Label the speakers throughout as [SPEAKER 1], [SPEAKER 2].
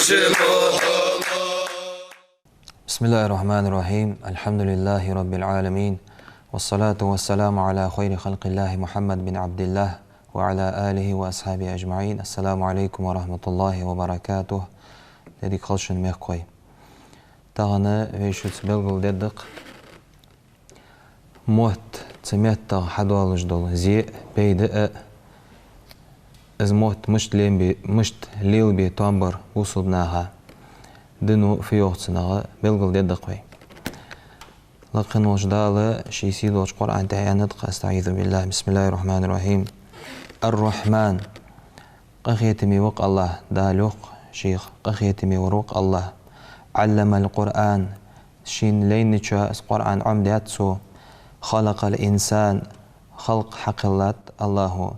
[SPEAKER 1] بسم الله الرحمن الرحيم الحمد لله رب العالمين والصلاة والسلام على خير خلق الله محمد بن عبد الله وعلى آله وأصحابه أجمعين. السلام عليكم ورحمة الله وبركاته. Dedik kılşın mehkoy. Tağını ve şut belgul dedik. Muht تسميت تغ حدوالج دول زي بيد از موت مشت ليل بي تامبر وصلناها دنو في وقتنا بلغل ددقوي لقن وجدال شي سيدوش قرآن تهيانت استعيذ بالله بسم الله الرحمن الرحيم الرحمن قخيتمي وق الله دالوق شيخ قخيتمي وروق الله علم القرآن شين لينتشا قرآن عمداتسو خلق الإنسان خلق حقلات الله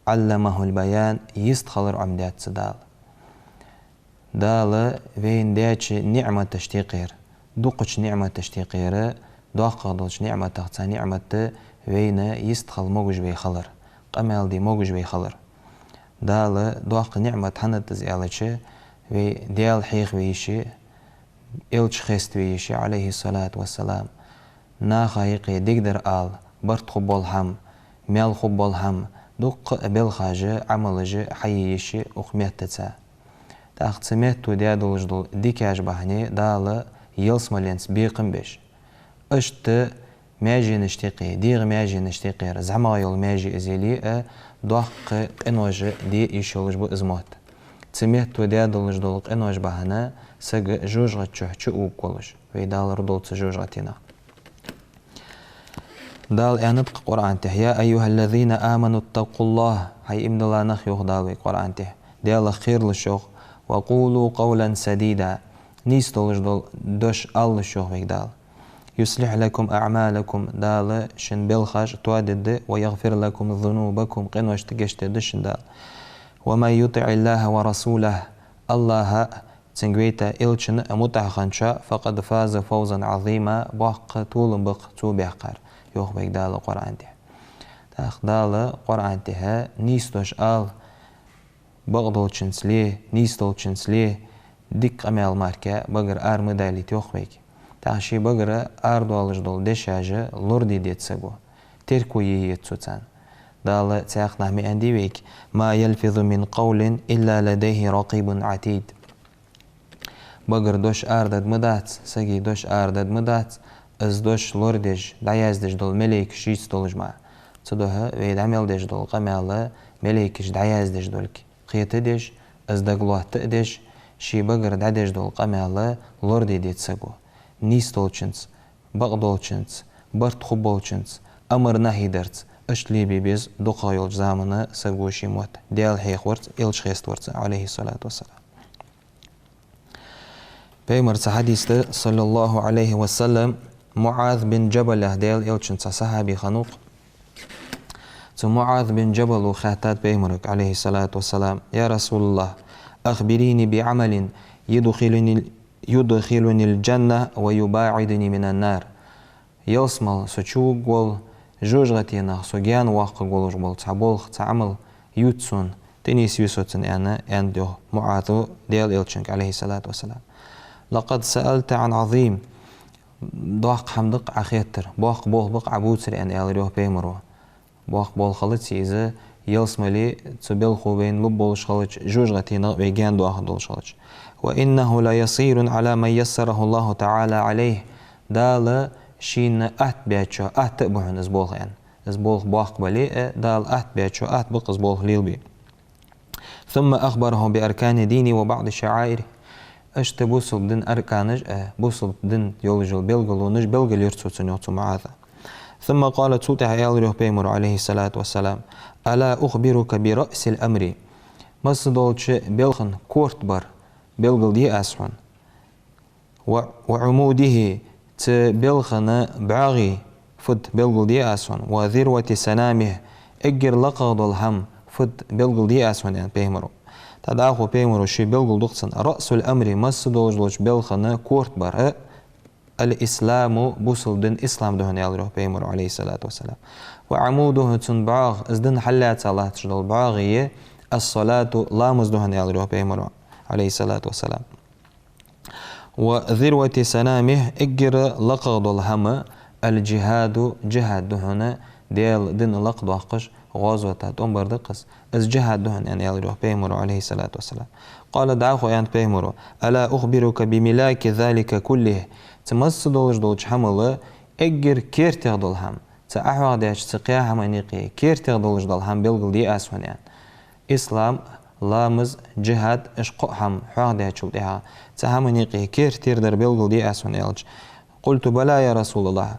[SPEAKER 1] علمه البيان يستخلر عمدات سدال دال وين داش نعمة تشتيقير دوقش نعمة تشتيقير دوقش نعمة تغتا نعمة وين يستخل موجش بي خلر قمال دي موجش بي خلر دال دوق نعمة حنت زيالتش وي ديال حيخ ويشي إلش خيست ويشي عليه الصلاة والسلام نا خايقي ديقدر آل برد خبول هم ميال خبول هم دوق بالخاجة عملجة حييشي وخميت تتسا تاخت سميتو ديادولج دول ديكاج بحني دال يلسمالينس بيقم بيش اشت ماجي نشتيقي ديغ ماجي نشتيقي زعما يول ماجي ازيلي دوق انوج دي يشولج بو ازموت سميتو ديادولج دول انوج بحنا سج جوجغة تشوح وكولج ويدال ردول تجوجغة تينا دال أنطق قرآن ته يا أيها الذين آمنوا اتقوا الله هاي إمن الله نخيوخ دالوي قرآن ته ديال خير للشوخ وقولوا قولا سديدا نيستولج دول دوش الله الشوخ بيك دال يصلح لكم أعمالكم دال شن بالخاش توادد ويغفر لكم ذنوبكم قنوش تقشت دشن دال وما يطع الله ورسوله الله تنقويتا إلشن متحخنشا فقد فاز فوزا عظيما بحق طول بق تو بحقر يوخ بيك دال قرآن ته تاخ دال قرآن ته نيستوش آل بغدول چنسلي نيستول چنسلي ديك أميال ماركا بغر آر مدالي تيوخ بيك تاخشي بغر آر دوالج دول دشاجة لوردي ديت سبو تركو يتسوتان دال تاخ نحمي أندي بيك ما يلفظ من قول إلا لديه رقيب عتيد بغر دوش آر داد مدات سجي دوش آر داد مدات از دوش لوردج دعيازدج دول ملك شيس دولج ما تدوها ويد عمل دج دول قمالا ملكش دعيازدج دولك قيتدج از دغلوه تدج شي بغر دعدج دول قمالا لوردي ديت سبو نيس دولچنس بغدولچنس برت خبولچنس امر نهي درت اشلي بيبيز دقايل زامنه سبوشي موت ديال هيخورت إلش خيستورت عليه الصلاة والسلام بيمر حديث صلى الله عليه وسلم معاذ بن جبل ديال إلشن صحابي خنوق معاذ بن جبل وخاتات بيمرك عليه الصلاة والسلام يا رسول الله أخبريني بعمل يدخلني الجنة ويباعدني من النار يوصمل سوچوق قول جوجغتينا سوغيان واقع قولوش بول تعبول تعمل يوتسون تنيس يوسوتن أنا أندو معاذ ديال إلشنك عليه الصلاة والسلام لقد سألت عن عظيم دوق حمدق عخيتر بوق بول بق عبوتر أن يالريوه بيمرو بوق بول خلط سيزة يلسملي تبيل خوبين لب بولش خلط جوجغتينا ويجان دوق دولش خلط وإنه لا يصير على من يسره الله تعالى عليه دال شين أت بيتشو أت بحن أزبول يعني أزبول بوق بلي دال أت بيتشو أت بق أزبول ليلبي ثم أخبرهم بأركان ديني وبعض الشعائر اشت بوصل دين أركانج بوصل دين يولجل بلغلونج بلغل يرتوتن يوتو معاذا ثم قال توتها يالريوه بيمر عليه الصلاة والسلام ألا أخبرك برأس الأمر مصدولش بلغن كورت بر بلغل دي أسفن وعموده تبلغن بعغي فد بلغل دي أسفن وذروة سنامه اجر لقض الهم فد بلغل دي أسفن يعني بيمرو تداخو بيمرو شي بلغل دقصن رأس الأمر مصدولش بلغن كورت بر الإسلام بوصل دين إسلام دهن يالروه بيمرو عليه الصلاة والسلام وعموده تنبعاغ ازدن حلات الله تشدل بعاغية الصلاة لامز دهن يالروه بيمرو عليه الصلاة والسلام وذروة سنامه إجر لقض الهم الجهاد جهاد هنا ديال دين لقض وقش غزوة تنبر دقس از جهاد دهن يعني يروح بيمر عليه الصلاة والسلام قال دعوه يعني بيمر ألا أخبرك بملاك ذلك كله تمس دولج دولج حمله إجر كير تغدل هم تأحوغ ديش تقيا همانيقي كير تغدلج دول هم بلغل دي أسفن يعني إسلام لامز جهاد اشقو هم حوغ ديش وليها تهمانيقي كير تردر بلغل دي أسفن يلج قلت بلا يا رسول الله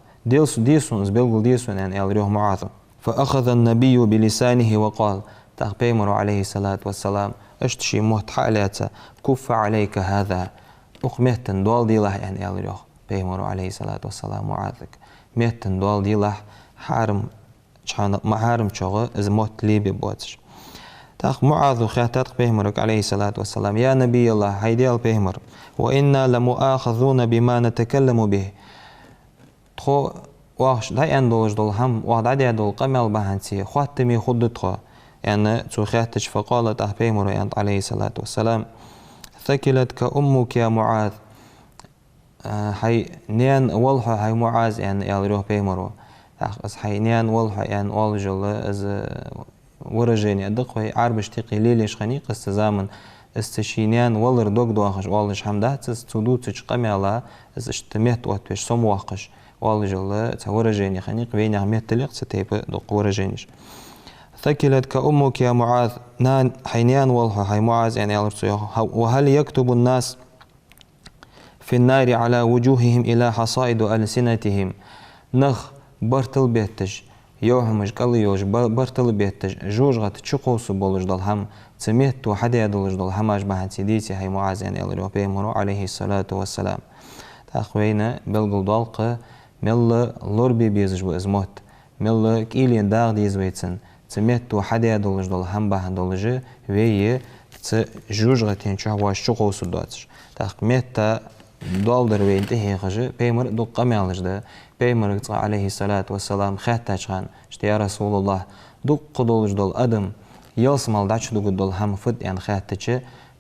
[SPEAKER 1] ديسونز بلغل ديسون يعني يلريوه معاذ فأخذ النبي بلسانه وقال تغبيمر عليه الصلاة والسلام اشتشي مهت حالياتا كف عليك هذا أخمهتن دول دي لح يعني يلريوه بيمر عليه الصلاة والسلام معاذك مهتن دول دي لح حارم محارم شغل إذا مهت لي ببوتش تاخ معاذ خياتات بيمرك عليه الصلاة والسلام يا نبي الله هيديال بيمر وإنا لمؤاخذون بما نتكلم به تخو واخش داي اندولج دول هم واحد عدي دول قمل بهانسي خواتمي خدتخو يعني تخياتش فقالت بيمر يعني عليه الصلاة والسلام ثكلتك أمك يا معاذ حي نيان والحو حي معاذ يعني يالروح بيمرو أس حي نيان والحو يعني والجل از ورجيني أدقوي عربش تقي ليليش خني قست زامن استشينيان والر دوغ دواخش والش حمده تستودو تشقمي على از اشتميت واتبش سم واخش والجل تورجيني خني قبيني عميت تليق ستيب دوق ورجينيش ثكلتك أمك يا معاذ نان حينيان والحو حي معاذ يعني وهل يكتب الناس في النار على وجوههم إلى حصائد ألسنتهم نخ برتل بيتج يوهمش قليوش برتل بيتج جوجغة تشقوس بولج دل هم تميت وحدي دولج دل هماش بحن سيديتي هاي معاذ يعني الله بيمرو عليه الصلاة والسلام تأخوينا بلغل دالق مل لوربي بيزج وإزموت مل كيلين داغ ديز ويتسن تميت وحدي دولج دل هم بحن دولج ويه جوجغة تنشوه واش شقوس دواتش تأخميت دولدر وينتهي خجي بيمر دو قميالج ده بيمر عليه الصلاة والسلام خاتاش خان اشتي يا رسول الله دو قدولج دول أدم يلسمال داش دو قدول هم فد يعني خاتاش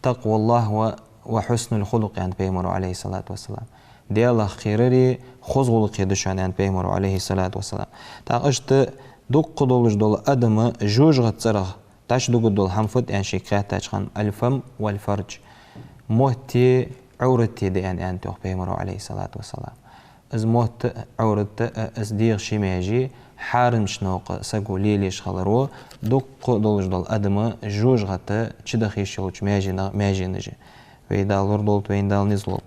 [SPEAKER 1] تقوى الله وحسن الخلق يعني بيمر عليه الصلاة والسلام ديال خيرري خزغلق يدشان يعني بيمر عليه الصلاة والسلام تاقشت دو قدولج دول أدم جوج غتصرغ داش دو قدول هم فد يعني شي خاتاش خان الفم والفرج موتي عورتي دي يعني أنت بيمر عليه الصلاة والسلام از موت عورت از ديغ شيماجي حارم شنوق ساقو ليليش خلرو دوق دولج دول أدم جوج غتا چدخي شلوش ماجي نجي ويدال لردولت ويندال نزلوب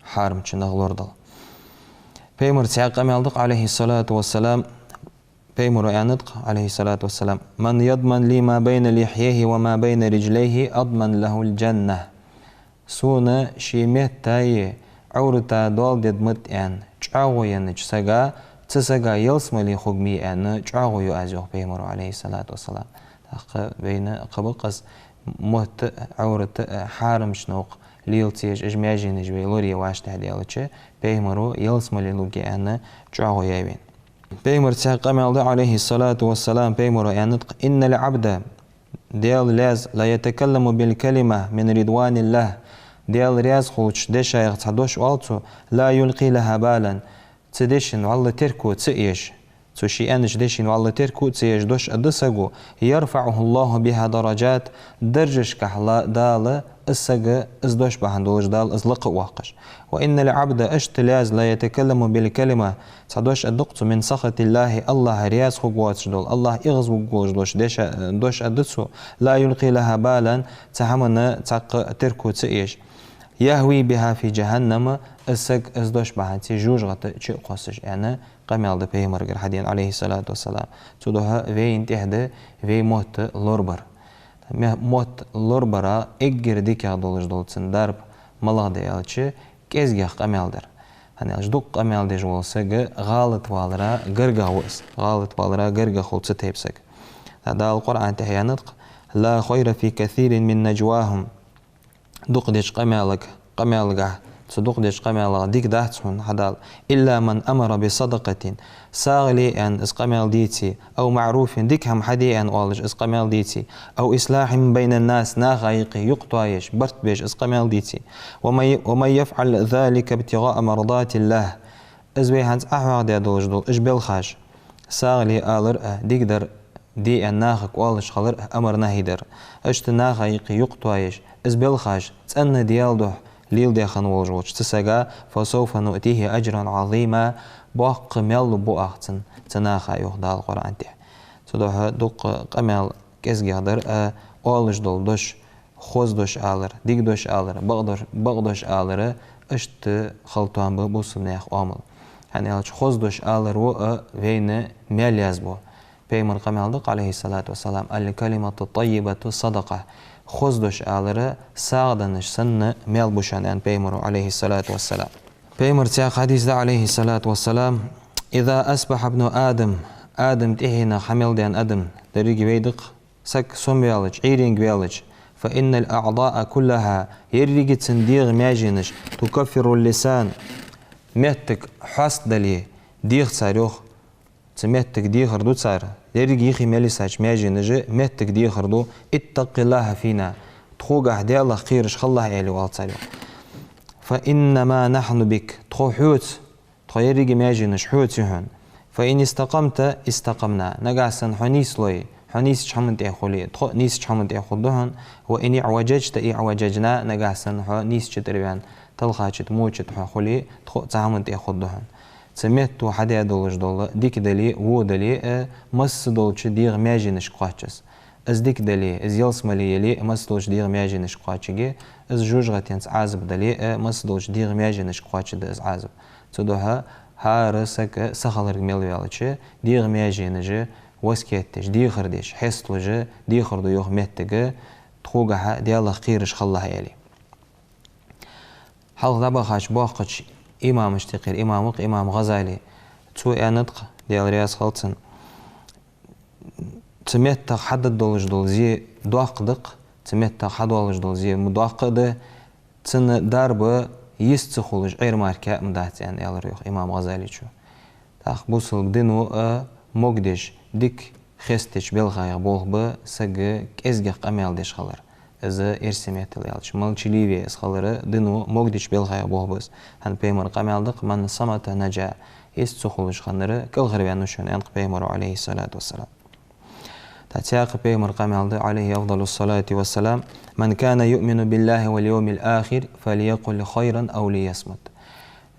[SPEAKER 1] حارم چنغ لردل بيمر سياق أميالدق عليه الصلاة والسلام بيمر ياندق عليه الصلاة والسلام من يضمن لي ما بين لحيه وما بين رجليه أضمن له الجنة سونا شيمت تاي عورتا دول ددمت ان چاغو ين چسغا تسغا يلسملي خغمي ان چاغو يو ازو بيمر عليه الصلاة والسلام تاق بين قبقس موت عورت حارم شنوق ليلتيج اجماجين جوي لوري واش تهديالچ بيمرو يلسملي لوغي ان چاغو يوين بيمر تاقمل عليه الصلاة والسلام بيمر ان ان العبد ديال لاز لا يتكلم بالكلمة من رضوان الله ديال رياز خلوش ديشا يغتحدوش والتو لا يلقي لها بالا تديشن والله تركو تسئيش تشي أنش ديشن والله تركو تسئيش دوش أدسقو يرفعه الله بها درجات درجش كحلا دال السق ازدوش بحندوش دال ازلق واقش وإن العبد اشتلاز لا يتكلم بالكلمة تدوش أدقت من سخط الله الله رياز خقواتش دول الله إغز وقوش دوش ديشا دوش أدسو لا يلقي لها بالا تحمنا تق تركو تسئيش يهوي بها في جهنم السق ازدوش بحنتي جوج غط شي قصش يعني قميل ده بيمر حدين عليه الصلاة والسلام تدوها في انتهد في موت لوربر موت لوربرا اجر ديك دولج دولتسن درب ملا ديالچ كيزغ قميل در hani ajduk qamel de jolsag galat valra garga was galat valra garga khulsa tepsag hada alquran tahyanat la khayra fi kathirin min najwahum duq dech qamelga صدق ديش قمال ديك داتسون حدال إلا من أمر بصدقة ساغلي أن إسقمال ديتي أو معروف ديك هم حدي أن أولج إسقمال ديتي أو إصلاح بين الناس ناغايقي يقطايش برت بيش إسقمال ديتي ومن يفعل ذلك ابتغاء مرضات الله إزوي هانس أحوار دي دولج دول إجبال خاش ساغلي آلر ديك در دي أن ناخك أولج خلر أمر نهيدر أشت ناغايقي يقطايش إزبال خاش تأن ديال ليل ديخن والجوج تسجى فسوف نؤتيه أجرا عظيما باق مل بوأختن تناخا يخدع القرآن تيه تدوها دوق قمل كزجي هدر أولج دول دوش خوز دوش آلر ديك دوش آلر بغدوش آلر اشت خلطان ببوصل نيخ آمل يعني ألش خوز دوش آلر و وين ميل يزبو بيمر قمل دوق عليه الصلاة والسلام الكلمة الطيبة صدقة خوزدوش آلرة ساغدنش سن ميل بوشان أن بيمر عليه الصلاة والسلام بيمر تياق حديث دا عليه الصلاة والسلام إذا أصبح ابن آدم تهينا حمل ديان أدم دريق بيدق سك سم بيالج عيرين بيالج فإن الأعضاء كلها يريق تنديغ ماجينش تكفر اللسان ميتك حاست دلي ديغ تساريوخ تميتك ديغ هردو تسار يريق يخي مالي ساج ماجي نجي ميتك ديغ هردو اتق الله فينا تخوغ أحدي الله خيرش خالله يالي والتساريو فإنما نحن بك تخو حوت تخو يريق ماجي نش حوت يهون فإن استقمت استقمنا نقاسن حنيس لوي حنيس شحمن تأخولي تخو نيس شحمن تأخودهن وإن اعوججت اعوججنا نقاسن حنيس شتربيان تلخاتش تموتش تحخولي تخو تعمن تأخودهن سميتو حدا دولج دول ديك دلي و دلي مس دولش ديغ ماجينش قاتشس از ديك دلي از يلس مالي مس دولش ديغ ماجينش قاتشجي از جوج غاتينس عازب دلي مس دولش ديغ ماجينش قاتش از عازب تدوها هارسك سخالر ميلوالچ ديغ ماجينج وسكيتش ديغردش حسلوج ديغردو يوخ متگ تخوغها ديال خيرش خلها يلي حلق دبا خاش باقش إمام اشتقير إمام غزالي تو نطق ديال رياض خلطن تميت حدد دولج دول زي دواقدق تميت حد دولج دول زي مدواقد تن درب يستخولج غير ماركة مدات يعني يالر يوخ إمام غزالي شو تاخ بوصل بدينو مقدش ديك خستش بالغاية بوغ سج كزجق أميال ديش خلر إذا إرسميت اليالش مالش ليبيا إسخالره دينو مقدش بالغاية بوغ بس هن بيمر قاميال دق من صمت نجا يستخولج خنره كل غربي نشون أنق بيمر عليه الصلاة والسلام تاتياق بيمر قاميال دق عليه أفضل الصلاة والسلام من كان يؤمن بالله واليوم الآخر فليقل خيرا أو ليصمت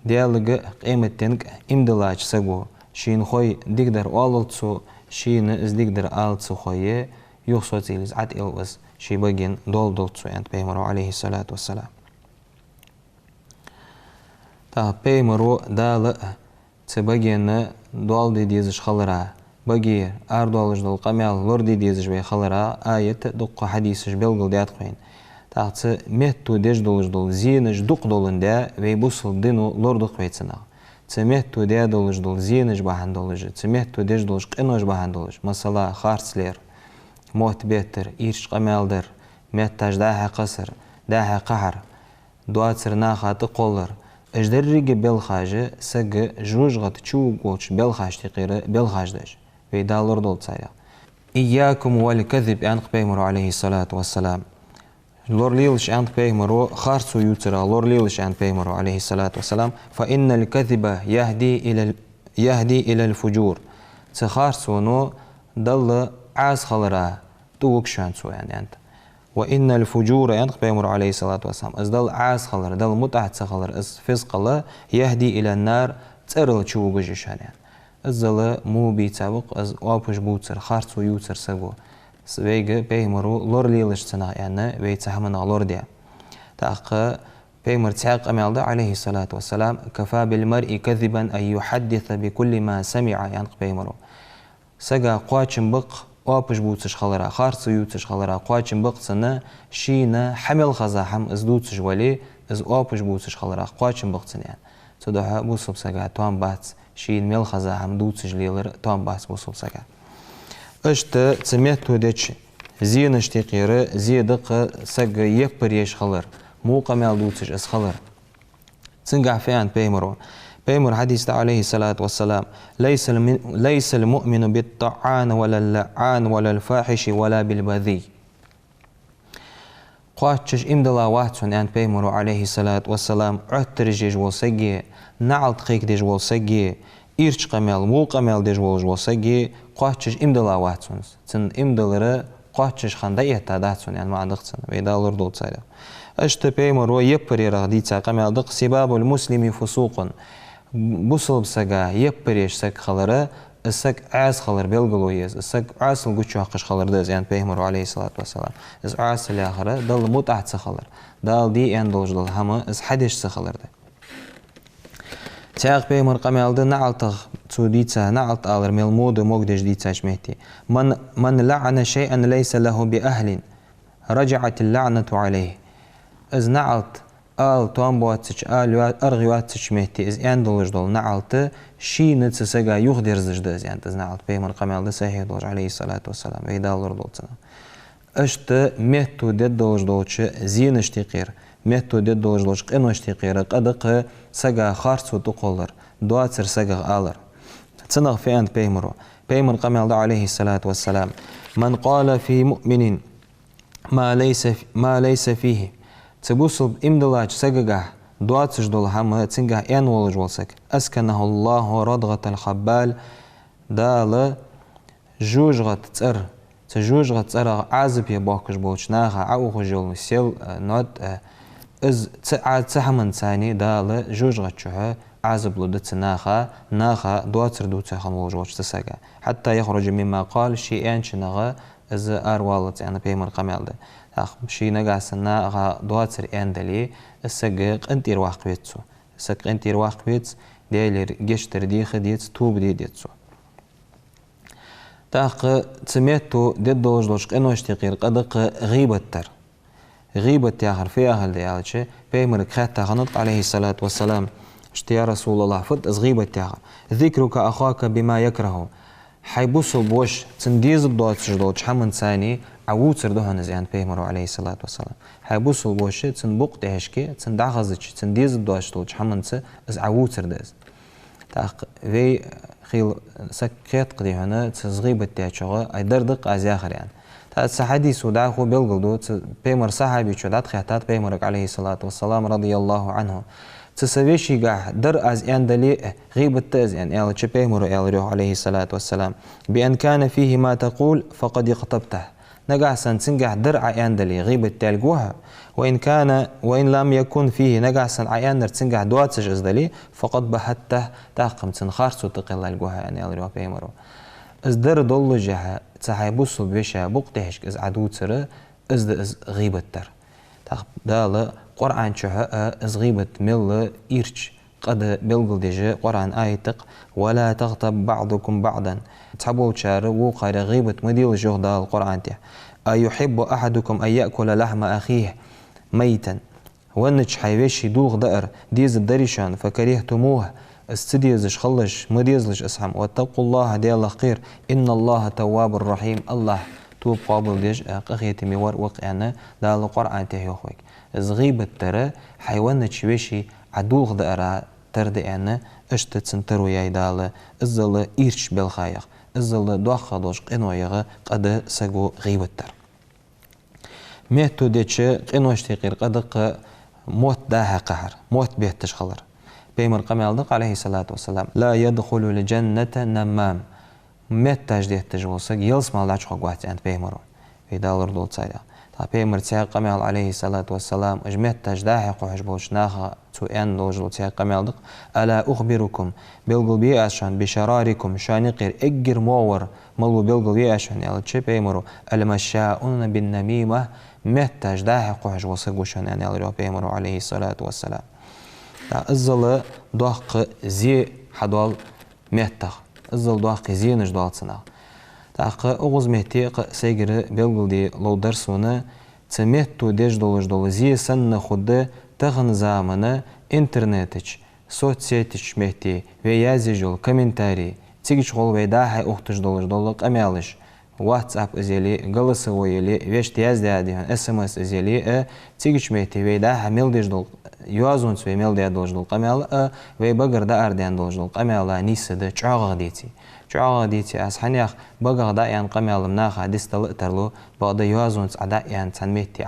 [SPEAKER 1] ديالج قيمة تنك إمدلاج سجو شين خوي ديقدر والتسو شين إز ديقدر آلتسو خوي يخصوص إلز عد إلوز شي بجين دول تسو أنت بيمر عليه الصلاة والسلام تا بيمرو دال تبجين دول دي ديزش خلرا بجي أردولج دول قميال لور دي ديزش بي خلرا آية دق حديثش بلغل ديات خوين تاعت ميتو ديش دولج دول زينش دق دولن دا ويبوصل دينو لور دق بيتسنا تميتو ديا دولج دول زينش باهن دولج تميتو ديش دولج قنوش باهن دولج مثلا خارسلير موت بيتر إيرش قمالدر ميتاج داها قصر داها قهر دواتر ناخا تقولر اجدر ريجي بلخاجة سج جوجغت تشو قوش بلخاج تقير بلخاج داش ويدالور دول تسايا إياكم والكذب أنق بيمر عليه الصلاة والسلام لور ليلش أنت بيمرو خارسو يوترا لور ليلش أنت بيمرو عليه الصلاة والسلام فإن الكذب يهدي إلى الفجور تخارسو نو ضل عاز خلرا توك شانسو يعني أنت وإن الفجور أنت بيمر عليه الصلاة والسلام أز ضل عاز خلرا ضل متعت خلرا أز فزق الله يهدي إلى النار ترل شو وجشان يعني أز ضل مو بيتسابق أز وابش بوتر خارسو يوتر سجو سويجة بيمرو لور ليلش تنا يعني بيتحمنا لور ديا تاق بيمر تحق أميالده عليه الصلاة والسلام كفى بالمرء كذبا أن يحدث بكل ما سمع يعني بيمرو سجا قواتشن بق وابش بوتش خلرا خارس يوتش خلرا قواتشن بق سنة شينا حمل خزاحم ازدوتش ولي از وابش بوتش خلرا قواتشن بق سنة يعني تدوها بوصل سجا توان بات شين مل خزاحم دوتش ليلر توان بات بوصل سجا اشت تسميتو ديش زينش تقيرة زيدق سج يبر يش خلر مو قمال دوتش اس خلر تنقع فيان بيمر حديث عليه الصلاة والسلام ليس المؤمن بالطعان ولا اللعان ولا الفاحش ولا بالبذي قاتش إمدلا واتسون أن بيمر عليه الصلاة والسلام عتر جيجول سجي نعلت خيك ديجول سجي إيرش قمال مو قمال ديجول سجي قاتش إمدلا واتسون تن إمدلرا قاتش خندية تاداتسون يعني ما عندقتسن ويدالر دوت سايدا أشت بيمر ويبري رغديتا قمال دق سباب المسلم فسوق بوصل بسجا يبريش سك خلرا السك عاس خلر بيلغلويز السك عاس الجوتشو حقش خلر داز يعني بيهمر عليه الصلاة والسلام إز عاس الآخرة دل متعت سخلر دال دي أندوج دل هما إز حدش سخلر ده تاق بيهمر قمال ده نعلتغ توديتا نعلت آلر ميلمود موجدش ديتا شمهتي من لعن شيئا ليس له بأهل رجعت اللعنة عليه إز نعلت توان بواتش أرغيواتش مهتي إز أندلج دول نعلت شي نتسجا يخدرزج دز يعني إز نعلت بيمر قمال ده صحيح دولج عليه الصلاة والسلام ويدالر دولتنا أشت مهتو دولج دولش زينش تقير مهتو دولج دولش قنوش تقير قدق سجا خارسو تقولر دواتر سجا آلر تنغ في أنت بيمر قمال ده عليه الصلاة والسلام من قال في مؤمن ما ليس فيه تبوصل إمدلاج سجع دواتش دول هم تنجح إن ولج والسك أسكنه الله رضغة الخبال دال جوجغة تر تجوجغة تر عازب يباكش بوش ناخا عوخ جول سيل نود إز تحمن ثاني دال جوجغة شها عازب لدت ناخا دواتر دوت خن ولج والش تسجع حتى يخرج مما قال شيئان شنغا إز أروالت يعني بيمر قمال ده شي نقاسنا غا دواتر اندلي السقق انتير واقبيتسو السق انتير واقبيتس ديالير جشتر دي خديت توب دي ديتسو تاق تسميتو ديد دوش انو اشتقير قدق غيبة تاخر في اهل ديالشي بيمر كخات غنط عليه الصلاة والسلام اشتيا رسول الله فت از غيبة تاخر ذكرك اخاك بما يكرهه حيبوسو بوش تنديز الدواتش دوتش حمن ثاني عووتر دهن زيان بيمرو عليه الصلاة والسلام حيبوسو بوش تنبوق تهشكي تندعغزش تنديز الدواتش دوتش حمن ثا از عووتر داز تاق في خيل سكيت قدي هنا تزغيبة تاچوغا اي دردق از اخر يعني تا حديث ودع خو بيلغلدو بيمر صحابي چودات خياتات بيمرك عليه الصلاة والسلام رضي الله عنه تسويشي قاع در از اندلي غيبة تاز يعني ال بيمر عليه الصلاة والسلام بأن كان فيه ما تقول فقد اغتبته نقع سنتنقع درع اندلي غيبة تالقوها وإن لم يكن فيه نقع سن عيان تنقع دواتش ازدلي فقد بحته تاقم تنخارسو تقل القوها يعني الريو بيمرو از در دول جها تحيبوسو بيشا بوقتهش از عدو تر از غيبة تر دال قرآن شها از غيبة مل إيرش قد بلغل ديجي قرآن آيتق ولا تغتب بعضكم بعضا تحبو تشار وقار غيبة مديل جهد القرآن تيه أيحب أحدكم أن يأكل لحم أخيه ميتا ونج حيوشي دوغ دائر ديز الدريشان فكرهتموه استديزش خلش مديزلش اسحم واتقوا الله دي الله خير إن الله تواب الرحيم الله توب قابل ديج قخيتي ميور وقعنا دا القرآن تيه يخويك از غيبة ترى حيوان تشويشي عدوغ دائرة تردي أنا اشتت سنترو يايدال ازل إيرش بالخايق ازل دوخة دوش قنويغ قد سقو غيبة تر ميتو ديتش قنوش تيقير قدق موت داها قهر موت بيهتش خلر بيمر قمي الدق عليه الصلاة والسلام لا يدخل الجنة نمام ميتاج ديهتش غوصق يلسما لعش خوات عند بيمرون ويدالر دول تسايدا بيمر تساق قمي عليه الصلاة والسلام اجميتاج داها قوحش بوش ناخا تو ان دوجلو تساق قمي الدق ألا أخبركم بيلقل بيأشان بشراركم شانقير اجر مور ملو بيلقل بيأشان يلا تشي بيمرو المشاؤون بالنميمة ميتاج داها قوحش وصقوشان يعني يلا بيمرو عليه الصلاة والسلام الزل دوق زي حدوال ميتاخ الزل دوق زي نج دوالتنا تاق أغز مهتيق سيجر بيلقل دي لو درسونا تميتو ديج دول زي سن خود تغن زامنا انترنتش صوت سيتش مهتي ويازي جول كومنتاري تيجيش غول ويداها اختش دولق اميالش واتساب ازيلي голосовой или веш тияз дядихан смс ازيلي تيجيش مهتي ويداها ميل ديج دول يوازون سوي ميل دي دولجدول قميل وي بقر دا أرديان دولجدول قميل نيس دا چاغ ديتي چاغ ديتي أس حنيخ بقر دا يان قميل مناخ ديستل اترلو بعد يوازون عدا يان تنميتي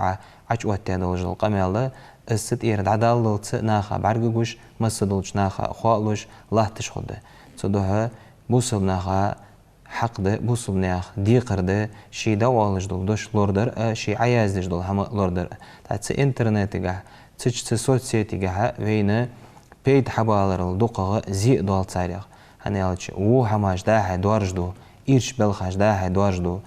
[SPEAKER 1] عج واتي دولجدول قميل الست إيرد عدال دولت ناخا بعرقوش مسدولش ناخا خوالوش لاهتش خده صدوها بوصل ناخا حق ده بوصل ناخ ديقر ده شي دوالش دول دوش لوردر شي عيازش دول هم لوردر تاتس انترنت جاه تش سوسيتي جاه وين بيت حبالر الدقة زي دول تاريخ هنيالش و هماش ده دوارج دو إيش بلخش ده دوارج دو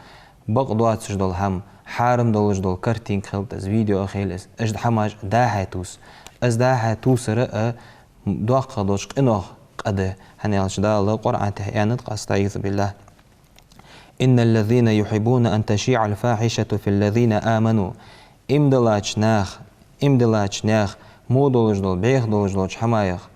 [SPEAKER 1] بق دواتش دول هم حارم دولش دول كارتين خلطز فيديو خيلس اجد حماش ده توس از ده توس رأ دوقة دوش إنه قد هنيالش ده الله قرآن تهيانت قاستعيذ بالله إن الذين يحبون أن تشيع الفاحشة في الذين آمنوا إمدلاش ناخ مو دولش دول بيخ دولش دولش حمايخ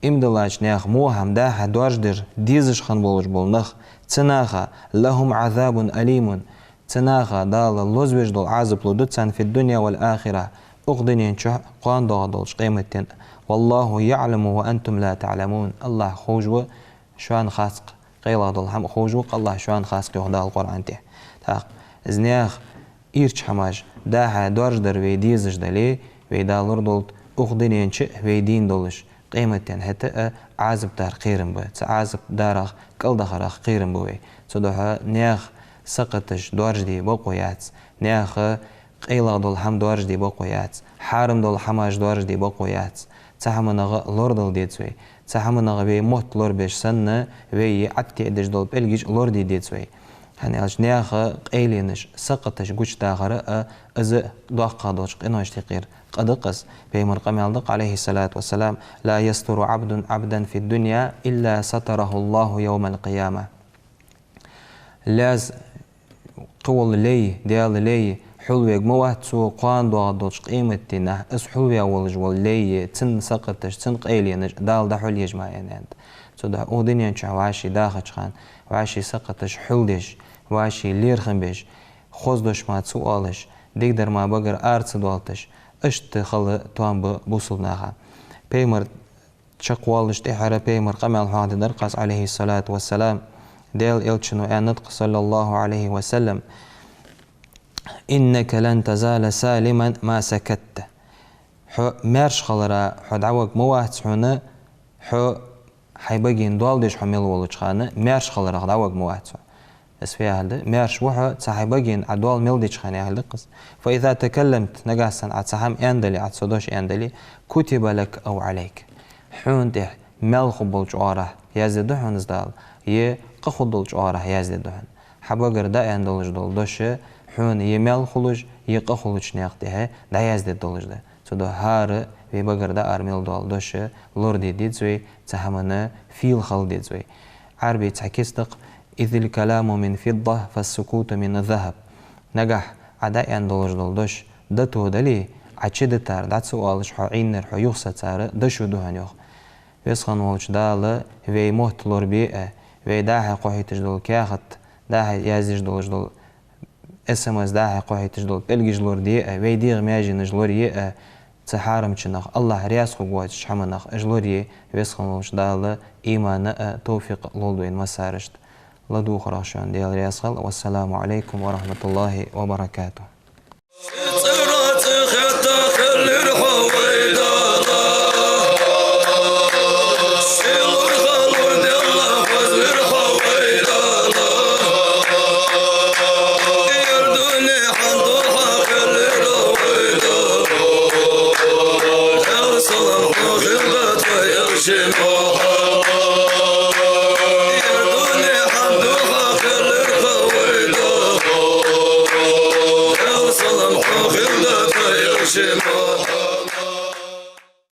[SPEAKER 1] إمدلاش ناخ مو هم ده دوارجدر ديزش خان بولش بولنخ تناخا لهم عذاب أليم تناخا دال اللوزوش دول عذاب لدتسان في الدنيا والآخرة أقدنين شح قوان دولش قيمتين والله يعلم وأنتم لا تعلمون الله خوجو شوان خاسق قيلا دول هم خوجوق الله شوان خاسق يهدا القرآن ته تاق ازنياخ إيرش حماج داها دورج در ويديزش دلي ويدالر دولت أخدنين شئ ويدين دولش قيمتين حتى عازب دار قيرن بو عازب دارخ كل دخرخ قيرن بوي صدوها نياخ سقطش دورج دي بقويات نياخ قيلا دول هم دورج دي بقويات حارم دول حماج دورج دي بقويات تحمنغ لوردل ديتسوي تحمنغ بي موت لور بيش سنة وي عبتي ادش دول بلجيش لوردي ديتسوي هني اش نياخ قيلينش سقطش قوش داغر از دوقا دوش قنوش تقير قدقس بيمر قميالدق عليه الصلاة والسلام لا يستر عبدا في الدنيا إلا ستره الله يوم القيامة لاز قول لي ديال لي حلوة موات سو قان دو دوش قيمتنا اس حلوة ولج ولي تن سقطش تن قيلينش دال ده حل يجمع يعني سو ده اودنيان واشي داخش خان واشي سقطش حلدش واشي لير خنبش خوزدش ما سؤالش ديقدر ما بقر ارت دوالتش اشت خل توان بوصلناها بيمر تشقوالش تحرى بيمر قمال حاد درقس عليه الصلاة والسلام ديل إلتشنو نطق صلى الله عليه وسلم إنك لن تزال سالما ما سكت حو مارش خلرا حو دعوك موات حونا حو حيبقين دوالدش حميل ولج خانه مارش خلرا دعوك موات اسفيا هذا مارش وحو تحيبقين عدوال ميلدش خانه هذا قص فإذا تكلمت نجاسا عد سحام اندلي عد صدوش اندلي كتب لك أو عليك حون ده ملخ بولج آره يزد دهن زدال يه قخد دولج آره يزد دهن حبقر دا اندلج دول دوشه حون يمل خلوج يقخلوج نيقته دا يزد دولج ده صدو هار وي بقر دا ارميل دول دوشه لوردي ديزوي تحمنا فيل خل ديزوي عربي تحكيستق إذ الكلام من فضة فالسكوت من الذهب نجح عدا اندلج دول دوش دتو دلي عشد تار دات سؤالش حو عينر حو يخص تار دشو دهن يخ ويسخن ولش دال وي موت لور بيئة وي داها قوحيتش دول كاخت داها يازيش دولش دول SMS داها قوحيتش دول بلجيش لور ديئة وي ديغ مياجين جلور يئة تحارم چنخ الله رياسخو قواتش حمنخ جلور ويسخن ولش دال إيمان توفيق لولدوين مسارشت لدو خراشان ديال رياسخل والسلام عليكم ورحمة الله وبركاته
[SPEAKER 2] Jim